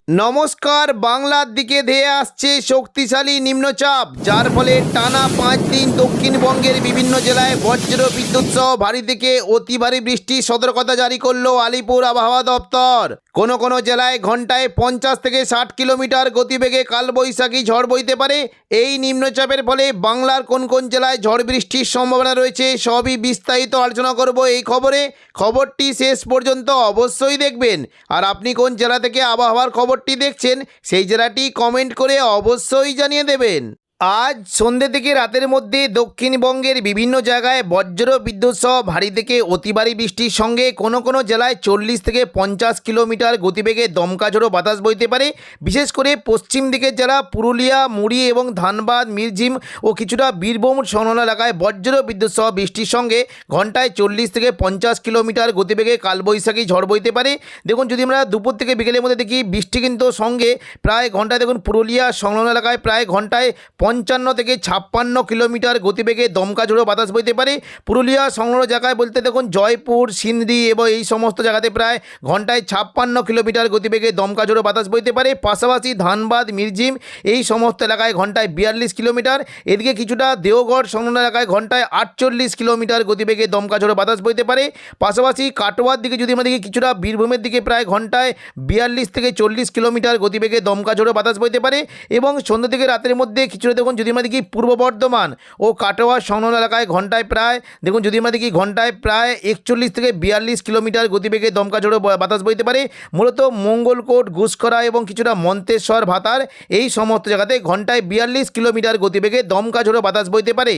নমস্কার। বাংলার দিকে ধেয়ে আসছে শক্তিশালী নিম্নচাপ, যার ফলে টানা 5 দিন দক্ষিণবঙ্গের বিভিন্ন জেলায় বজ্র বিদ্যুৎ সহ ভারী থেকে অতি ভারী বৃষ্টির সতর্কতা জারি করলো আলিপুর আবহাওয়া দপ্তর। কোনো জেলায় ঘন্টায় 50 থেকে 60 কিলোমিটার গতিবেগে কালবৈশাখী ঝড় বইতে পারে। এই নিম্নচাপের ফলে বাংলার কোন জেলায় ঝড় বৃষ্টির সম্ভাবনা রয়েছে সবই বিস্তারিত আলোচনা করব এই খবরটি শেষ পর্যন্ত অবশ্যই দেখবেন। আর আপনি কোন জেলা থেকে আবহাওয়ার খবরটি দেখছেন সেই জেলাটি কমেন্ট করে অবশ্যই জানিয়ে দেবেন। আজ সন্ধ্যে থেকে রাতের মধ্যে দক্ষিণবঙ্গের বিভিন্ন জায়গায় বজ্র বিদ্যুৎ সহ ভারী থেকে অতি ভারী বৃষ্টির সঙ্গে কোনো জেলায় 40 থেকে 50 কিলোমিটার গতিবেগে দমকা ঝোড়ো বাতাস বইতে পারে। বিশেষ করে পশ্চিম দিকের জেলা পুরুলিয়া, মুড়ি এবং ধানবাদ, মিরঝিম ও কিছুটা বীরভূম সংলগ্ন এলাকায় বজ্র বিদ্যুৎ সহ বৃষ্টির সঙ্গে ঘন্টায় 40 থেকে 50 কিলোমিটার গতিবেগে কালবৈশাখী ঝড় বইতে পারে। দেখুন, যদি আমরা দুপুর থেকে বিকেলের মধ্যে দেখি, বৃষ্টি কিন্তু সঙ্গে প্রায় ঘন্টায় দেখুন পুরুলিয়া সংলগ্ন এলাকায় প্রায় ঘন্টায় 55 থেকে 56 কিলোমিটার গতিবেগে দমকা ঝোড়ো বাতাস বইতে পারে। পুরুলিয়া সংলগ্ন জায়গায় বলতে দেখুন জয়পুর, সিন্দ্রি এবং এই সমস্ত জায়গাতে প্রায় ঘন্টায় 56 কিলোমিটার গতিবেগে দমকা ঝোড়ো বাতাস বইতে পারে। পাশাপাশি ধানবাদ, মিরঝিম এই সমস্ত এলাকায় ঘন্টায় 42 কিলোমিটার। এদিকে কিছুটা দেওগড় সংলগ্ন এলাকায় ঘন্টায় 48 কিলোমিটার গতিবেগে দমকা ঝোড়ো বাতাস বইতে পারে। পাশাপাশি কাটোয়ার দিকে যদি আমরা দেখি, কিছুটা বীরভূমের দিকে প্রায় ঘন্টায় 42 থেকে 40 কিলোমিটার গতিবেগে দমকা ঝোড়ো বাতাস বইতে পারে। এবং সন্ধ্যা থেকে রাতের মধ্যে কিছুটা দেখুন, যদি আমরা দেখি পূর্ব বর্ধমান ও কাটোয়া সংলগ্ন এলাকায় ঘন্টায় প্রায় দেখুন, যদি আমরা দেখি ঘন্টায় প্রায় 41 থেকে 42 কিলোমিটার গতিবেগে দমকা ঝোড়ো বাতাস বইতে পারে। মূলত মঙ্গলকোট, ঘুষখরা এবং কিছুটা মন্তেশ্বর, ভাতার এই সমস্ত জায়গাতে ঘন্টায় 42 কিলোমিটার গতিবেগে দমকা ঝোড়ো বাতাস বইতে পারে।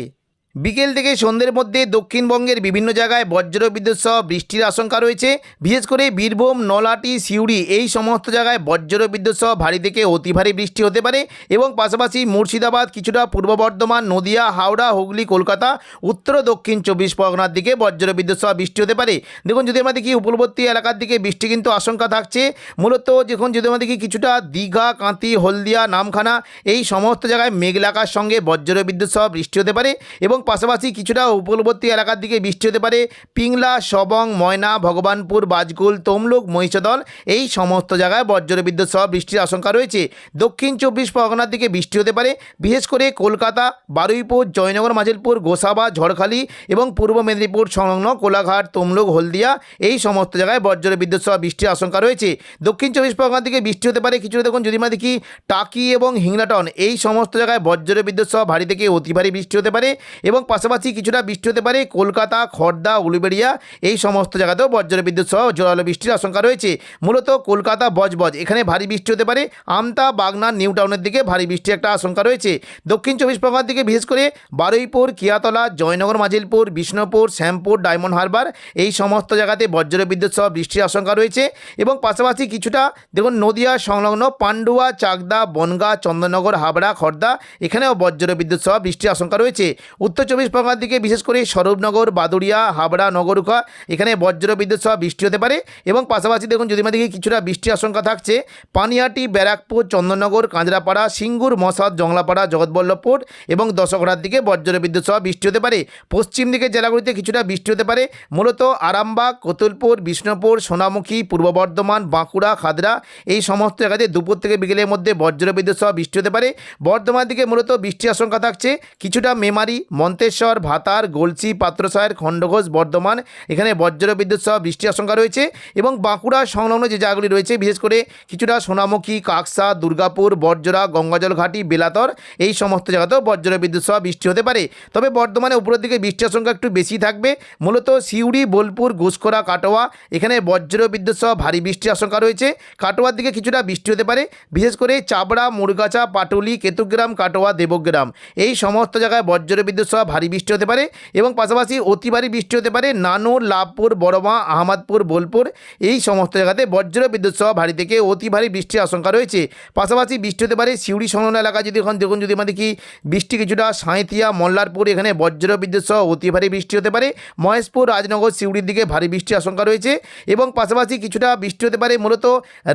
বিকেল থেকে সন্ধ্যের মধ্যে দক্ষিণবঙ্গের বিভিন্ন জায়গায় বজ্র বিদ্যুৎ সহ বৃষ্টির আশঙ্কা রয়েছে। বিশেষ করে বীরভূম, নলহাটি, সিউড়ি এই সমস্ত জায়গায় বজ্র বিদ্যুৎ সহ ভারী থেকে অতি ভারী বৃষ্টি হতে পারে। এবং পাশাপাশি মুর্শিদাবাদ, কিছুটা পূর্ব বর্ধমান, নদিয়া, হাওড়া, হুগলি, কলকাতা, উত্তর ও দক্ষিণ 24 পরগনার দিকে বজ্র বিদ্যুৎ সহ বৃষ্টি হতে পারে। দেখুন, যদি আমরা দেখি উপকূলবর্তী এলাকার দিকে বৃষ্টি কিন্তু আশঙ্কা থাকছে। মূলত যখন যদি আমরা দেখি কিছুটা দীঘা, কাঁথি, হলদিয়া, নামখানা এই সমস্ত জায়গায় মেঘলাকার সঙ্গে বজ্র বিদ্যুৎ সহ বৃষ্টি হতে পারে। এবং পাশাপাশি কিছুটা উপকূলবর্তী এলাকার দিকে বৃষ্টি হতে পারে পিংলা, সবং, ময়না, ভগবানপুর, বাজকুল, তমলুক, মহিষাদল এই সমস্ত জায়গায় বজ্র বিদ্যুৎ সহ বৃষ্টির আশঙ্কা রয়েছে। দক্ষিণ 24 পরগনার দিকে বৃষ্টি হতে পারে। বিশেষ করে কলকাতা, বারুইপুর, জয়নগর, মাজিলপুর, গোসাবা, ঝড়খালি এবং পূর্ব মেদিনীপুর সংলগ্ন কোলাঘাট, তমলুক, হলদিয়া এই সমস্ত জায়গায় বজ্র বিদ্যুৎ সহ বৃষ্টির আশঙ্কা রয়েছে। দক্ষিণ 24 পরগনার দিকে বৃষ্টি হতে পারে কিছুটা দেখুন, যদি আমরা দেখি টাকি এবং হিংলাটন এই সমস্ত জায়গায় বজ্র বিদ্যুৎ সহ ভারী থেকে অতি ভারী বৃষ্টি হতে পারে। এবং পাশাপাশি কিছুটা বৃষ্টি হতে পারে কলকাতা, খড়দা, উলুবেড়িয়া এই সমস্ত জায়গাতেও বজ্র বিদ্যুৎ সহ জোরালো বৃষ্টির আশঙ্কা রয়েছে। মূলত কলকাতা, বজবজ এখানে ভারী বৃষ্টি হতে পারে। আমতা, বাগনান, নিউ টাউনের দিকে ভারী বৃষ্টির একটা আশঙ্কা রয়েছে। দক্ষিণ 24 পরগনার দিকে বিশেষ করে বারুইপুর, কিয়াতলা, জয়নগর, মাজিলপুর, বিষ্ণুপুর, শ্যামপুর, ডায়মন্ড হারবার এই সমস্ত জায়গাতে বজ্র বিদ্যুৎ সহ বৃষ্টির আশঙ্কা রয়েছে। এবং পাশাপাশি কিছুটা দেখুন নদিয়া সংলগ্ন পান্ডুয়া, চাকদা, বনগাঁ, চন্দননগর, হাবড়া, খড়দা এখানেও বজ্র বিদ্যুৎ সহ বৃষ্টির আশঙ্কা রয়েছে। উত্তর 24 পরগনার দিকে বিশেষ করে স্বরূপনগর, বাদুড়িয়া, হাবড়া, নগরুখা এখানে বজ্র বিদ্যুৎ সহ বৃষ্টি হতে পারে। এবং পাশাপাশি দেখুন, যদি আমরা দেখি কিছুটা বৃষ্টির আশঙ্কা থাকছে পানিহাটি, ব্যারাকপুর, চন্দননগর, কাঁচরাপাড়া, সিঙ্গুর, মশাদ, জংলাপাড়া, জগৎবল্লভপুর এবং দশকড়ার দিকে বজ্র বিদ্যুৎ সহ বৃষ্টি হতে পারে। পশ্চিম দিকের জেলাগুলিতে কিছুটা বৃষ্টি হতে পারে। মূলত আরামবাগ, কতুলপুর, বিষ্ণুপুর, সোনামুখী, পূর্ব বর্ধমান, বাঁকুড়া, খাদরা এই সমস্ত জায়গাতে দুপুর থেকে বিকেলের মধ্যে বজ্র বিদ্যুৎ সহ বৃষ্টি হতে পারে। বর্ধমানের দিকে মূলত বৃষ্টির আশঙ্কা থাকছে কিছুটা মেমারি, মন্তেশ্বর, ভাতার, গলসি, পাত্রসায়ের, খণ্ডঘোষ, বর্ধমান এখানে বজ্র বিদ্যুৎ সহ বৃষ্টির আশঙ্কা রয়েছে। এবং বাঁকুড়া সংলগ্ন যে জায়গাগুলি রয়েছে বিশেষ করে কিছুটা সোনামুখী, কাকসা, দুর্গাপুর, বরজোড়া, গঙ্গাজল ঘাটি, বেলাতর এই সমস্ত জায়গাতেও বজ্র বিদ্যুৎ সহ বৃষ্টি হতে পারে। তবে বর্ধমানে উপরের দিকে বৃষ্টির আশঙ্কা একটু বেশি থাকবে। মূলত সিউড়ি, বোলপুর, ঘুষখরা, কাটোয়া এখানে বজ্র বিদ্যুৎ সহ ভারী বৃষ্টির আশঙ্কা রয়েছে। কাটোয়ার দিকে কিছুটা বৃষ্টি হতে পারে। বিশেষ করে চাবড়া, মুরগাছা, পাটুলি, কেতুগ্রাম, কাটোয়া, দেবগ্রাম এই সমস্ত জায়গায় বজ্র বিদ্যুৎ সহ ভারী বৃষ্টি হতে পারে। এবং পাশাপাশি অতি ভারী বৃষ্টি হতে পারে নানুর, লাভপুর, বড়মা, আহমদপুর, বোলপুর এই সমস্ত জায়গাতে বজ্র বিদ্যুৎ সহ ভারী থেকে অতি ভারী বৃষ্টির আশঙ্কা রয়েছে। পাশাপাশি বৃষ্টি হতে পারে সিউড়ি সংলগ্ন এলাকা যদি এখন দেখুন, যদি আমাদের কি বৃষ্টি কিছুটা সাঁইথিয়া, মল্লারপুর এখানে বজ্র বিদ্যুৎ সহ অতি ভারী বৃষ্টি হতে পারে। মহেশপুর, রাজনগর, সিউড়ির দিকে ভারী বৃষ্টির আশঙ্কা রয়েছে। এবং পাশাপাশি কিছুটা বৃষ্টি হতে পারে মূলত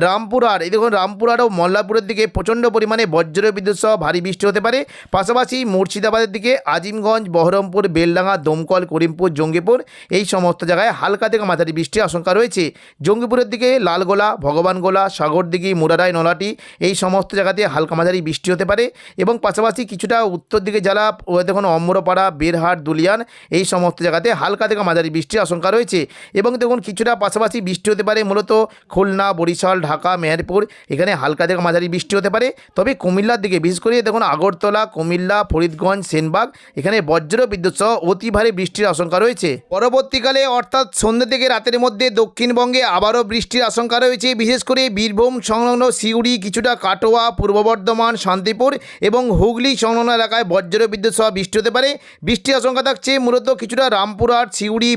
রামপুরহাট, এই দেখুন রামপুরহাট ও মল্লারপুরের দিকে প্রচণ্ড পরিমাণে বজ্র বিদ্যুৎ সহ ভারী বৃষ্টি হতে পারে। পাশাপাশি মুর্শিদাবাদের দিকে আজিমগঞ্জ, ফরিদগঞ্জ, বহরমপুর, বেলডাঙ্গা, দমকল, করিমপুর, জঙ্গিপুর এই সমস্ত জায়গায় হালকা থেকে মাঝারি বৃষ্টির আশঙ্কা রয়েছে। জঙ্গিপুরের দিকে লালগোলা, ভগবানগোলা, সাগরদিঘি, মুরারাই, নলাটি এই সমস্ত জায়গাতে হালকা মাঝারি বৃষ্টি হতে পারে। এবং পাশাপাশি কিছুটা উত্তর দিকে যারা দেখুন অম্রপাড়া, বেরহাট, দুলিয়ান এই সমস্ত জায়গাতে হালকা থেকে মাঝারি বৃষ্টির আশঙ্কা রয়েছে। এবং দেখুন কিছুটা পাশাপাশি বৃষ্টি হতে পারে মূলত খুলনা, বরিশাল, ঢাকা, মেহেরপুর এখানে হালকা থেকে মাঝারি বৃষ্টি হতে পারে। তবে কুমিল্লার দিকে বিশেষ করে দেখুন আগরতলা, কুমিল্লা, ফরিদগঞ্জ, সেনবাগ এখানে বজ্র বিদ্যুৎ সহ অতি ভারী বৃষ্টির আশঙ্কা রয়েছে। পরবর্তীকালে অর্থাৎ সন্ধ্যে থেকে রাতের মধ্যে দক্ষিণবঙ্গে আবারও বৃষ্টির আশঙ্কা রয়েছে। বিশেষ করে বীরভূম সংলগ্ন সিউড়ি, কিছুটা কাটোয়া, পূর্ব বর্ধমান, শান্তিপুর এবং হুগলি সংলগ্ন এলাকায় বজ্র বিদ্যুৎ সহ বৃষ্টি হতে পারে। বৃষ্টির আশঙ্কা থাকছে মূলত কিছুটা রামপুরহাট, সিউড়ি,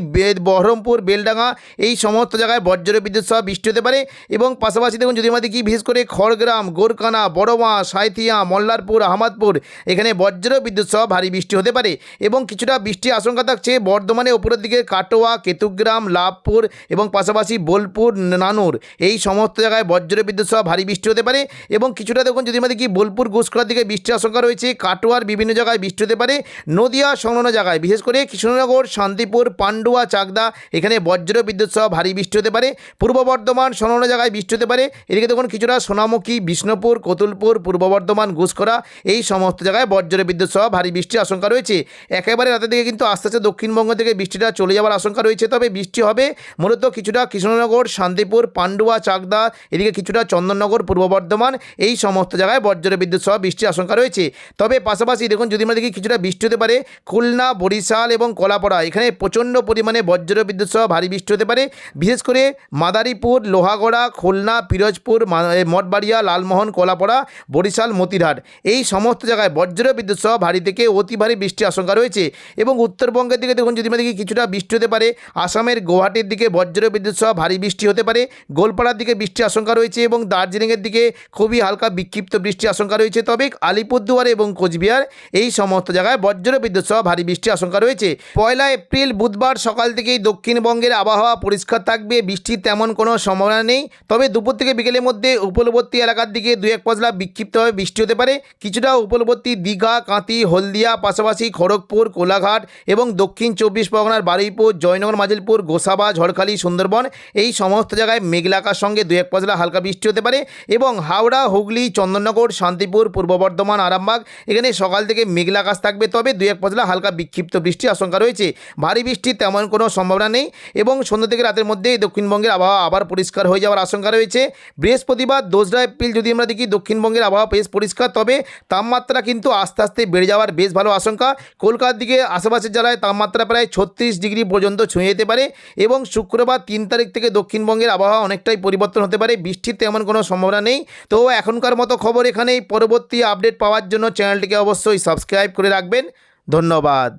বহরমপুর, বেলডাঙ্গা এই সমস্ত জায়গায় বজ্র বিদ্যুৎ সহ বৃষ্টি হতে পারে। এবং পাশাপাশি দেখুন যদি আমাদের কি বিশেষ করে খড়গ্রাম, গোরকানা, বড়মা, সাঁইথিয়া, মল্লারপুর, আহমদপুর এখানে বজ্র বিদ্যুৎ সহ ভারী বৃষ্টি হতে পারে। এবং কিছুটা বৃষ্টির আশঙ্কা থাকছে বর্ধমানে উপরের দিকে কাটোয়া, কেতুগ্রাম, লাভপুর এবং পাশাপাশি বোলপুর, নানুর এই সমস্ত জায়গায় বজ্র বিদ্যুৎ সহ ভারী বৃষ্টি হতে পারে। এবং কিছুটা দেখুন যদি আমাদের কি বোলপুর, ঘুষখোলার দিকে বৃষ্টির আশঙ্কা রয়েছে। কাটোয়ার বিভিন্ন জায়গায় বৃষ্টি হতে পারে। নদিয়া সংলগ্ন জায়গায় বিশেষ করে কৃষ্ণনগর, শান্তিপুর, পান্ডুয়া, চাকদা এখানে বজ্র বিদ্যুৎ সহ ভারী বৃষ্টি হতে পারে। পূর্ব বর্ধমান সংলগ্ন জায়গায় বৃষ্টি হতে পারে। এদিকে দেখুন কিছুটা সোনামুখী, বিষ্ণুপুর, কতুলপুর, পূর্ব বর্ধমান, ঘুষখোলা এই সমস্ত জায়গায় বজ্র বিদ্যুৎ সহ ভারী বৃষ্টির আশঙ্কা রয়েছে। একেবারে রাতের দিকে কিন্তু আস্তে আস্তে দক্ষিণবঙ্গ থেকে বৃষ্টিটা চলে যাওয়ার আশঙ্কা রয়েছে। তবে বৃষ্টি হবে মূলত কিছুটা কৃষ্ণনগর, শান্তিপুর, পান্ডুয়া, চাকদা এদিকে কিছুটা চন্দননগর, পূর্ব বর্ধমান এই সমস্ত জায়গায় বজ্র বিদ্যুৎ সহ বৃষ্টির আশঙ্কা রয়েছে। তবে পাশাপাশি দেখুন যদি আমরা দেখি কিছুটা বৃষ্টি হতে পারে খুলনা, বরিশাল এবং কলাপাড়া এখানে প্রচণ্ড পরিমাণে বজ্র বিদ্যুৎ সহ ভারী বৃষ্টি হতে পারে। বিশেষ করে মাদারীপুর, লোহাগড়া, খুলনা, পিরোজপুর, মঠবাড়িয়া, লালমোহন, কলাপাড়া, বরিশাল, মতিরহাট এই সমস্ত জায়গায় বজ্র বিদ্যুৎ সহ ভারী থেকে অতি ভারী বৃষ্টির আশঙ্কা রয়েছে। এবং উত্তরবঙ্গের দিকে দেখুন যদি আমরা দেখি কিছুটা বৃষ্টি হতে পারে আসামের গুয়াহাটির দিকে বজ্র বিদ্যুৎ সহ ভারী বৃষ্টি হতে পারে। গোলপাড়ার দিকে বৃষ্টির আশঙ্কা রয়েছে এবং দার্জিলিংয়ের দিকে খুবই হালকা বিক্ষিপ্ত বৃষ্টির আশঙ্কা রয়েছে। তবে আলিপুরদুয়ার এবং কোচবিহার এই সমস্ত জায়গায় বজ্র বিদ্যুৎ সহ ভারী বৃষ্টির আশঙ্কা রয়েছে। 1 এপ্রিল বুধবার সকাল থেকেই দক্ষিণবঙ্গের আবহাওয়া পরিষ্কার থাকবে, বৃষ্টির তেমন কোনো সম্ভাবনা নেই। তবে দুপুর থেকে বিকেলের মধ্যে উপকূলবর্তী এলাকার দিকে 2-1 পশলা বিক্ষিপ্তভাবে বৃষ্টি হতে পারে। কিছুটা উপকূলবর্তী দীঘা, কাঁথি, হলদিয়া, পাশাপাশি খড়গপুর, কোলাঘাট এবং দক্ষিণ 24 পরগনার বারুইপুর, জয়নগর, মাজিলপুর, গোসাবা, ঝড়খালি, সুন্দরবন এই সমস্ত জায়গায় মেঘলা আকাশের সঙ্গে 2-1 পশলা হালকা বৃষ্টি হতে পারে। এবং হাওড়া, হুগলি, চন্দননগর, শান্তিপুর, পূর্ব বর্ধমান, আরামবাগ এখানে সকাল থেকে মেঘলা আকাশ থাকবে। তবে 2-1 পশলা হালকা বিক্ষিপ্ত বৃষ্টির আশঙ্কা রয়েছে। ভারী বৃষ্টির তেমন কোনো সম্ভাবনা নেই। এবং সন্ধ্যা থেকে রাতের মধ্যেই দক্ষিণবঙ্গের আবহাওয়া আবার পরিষ্কার হয়ে যাওয়ার আশঙ্কা রয়েছে। বৃহস্পতিবার 2 এপ্রিল যদি আমরা দেখি দক্ষিণবঙ্গের আবহাওয়া বেশ পরিষ্কার, তবে তাপমাত্রা কিন্তু আস্তে আস্তে বেড়ে যাওয়ার বেশ ভালো আশঙ্কা। কলকাতার দিকে আশেপাশের জেলায় তাপমাত্রা প্রায় 36 ডিগ্রি পর্যন্ত ছুঁয়ে যেতে পারে। এবং শুক্রবার 3 তারিখ থেকে দক্ষিণবঙ্গের আবহাওয়া অনেকটাই পরিবর্তন হতে পারে, বৃষ্টির তেমন কোনো সম্ভাবনা নেই। তো এখনকার মতো খবর এখানেই। পরবর্তী আপডেট পাওয়ার জন্য চ্যানেলটিকে অবশ্যই সাবস্ক্রাইব করে রাখবেন। ধন্যবাদ।